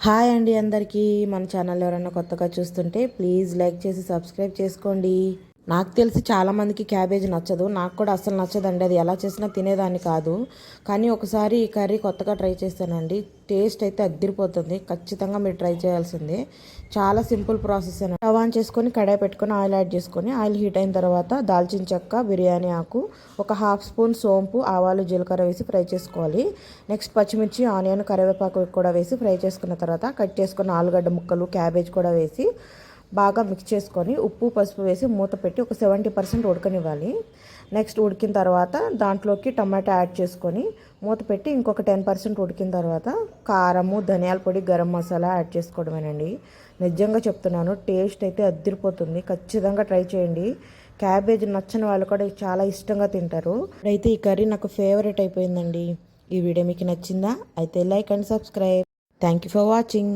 Hi అండి అందరికీ. మన ఛానల్ ఎవరైనా కొత్తగా చూస్తుంటే ప్లీజ్ లైక్ చేసి సబ్స్క్రైబ్ చేసుకోండి. నాకు తెలిసి చాలామందికి క్యాబేజ్ నచ్చదు, నాకు కూడా అస్సలు నచ్చదండి. అది ఎలా చేసినా తినేదాన్ని కాదు. కానీ ఒకసారి ఈ కర్రీ కొత్తగా ట్రై చేస్తానండి. టేస్ట్ అయితే అద్దిరిపోతుంది. ఖచ్చితంగా మీరు ట్రై చేయాల్సిందే. చాలా సింపుల్ ప్రాసెస్ అండి. స్టవ్ ఆన్ చేసుకొని కడాయి పెట్టుకొని ఆయిల్ యాడ్ చేసుకొని ఆయిల్ హీట్ అయిన తర్వాత దాల్చిన చెక్క, బిర్యానీ ఆకు, ఒక హాఫ్ స్పూన్ సోంపు, ఆవాలు, జీలకర్ర వేసి ఫ్రై చేసుకోవాలి. నెక్స్ట్ పచ్చిమిర్చి, ఆనియన్, కరివేపాకు కూడా వేసి ఫ్రై చేసుకున్న తర్వాత కట్ చేసుకున్న ఆలుగడ్డ ముక్కలు, క్యాబేజ్ కూడా వేసి బాగా మిక్స్ చేసుకొని ఉప్పు, పసుపు వేసి మూత పెట్టి ఒక 70% ఉడకనివ్వాలి. నెక్స్ట్ ఉడికిన తర్వాత దాంట్లోకి టమాటా యాడ్ చేసుకొని మూత పెట్టి ఇంకొక 10% ఉడికిన తర్వాత కారము, ధనియాల పొడి, గరం మసాలా యాడ్ చేసుకోవడమేనండి. నిజంగా చెప్తున్నాను, టేస్ట్ అయితే అద్దిరిపోతుంది. ఖచ్చితంగా ట్రై చేయండి. క్యాబేజ్ నచ్చని వాళ్ళు కూడా చాలా ఇష్టంగా తింటారు. అయితే ఈ కర్రీ నాకు ఫేవరెట్ అయిపోయిందండి. ఈ వీడియో మీకు నచ్చిందా? అయితే like and subscribe. Thank you for watching.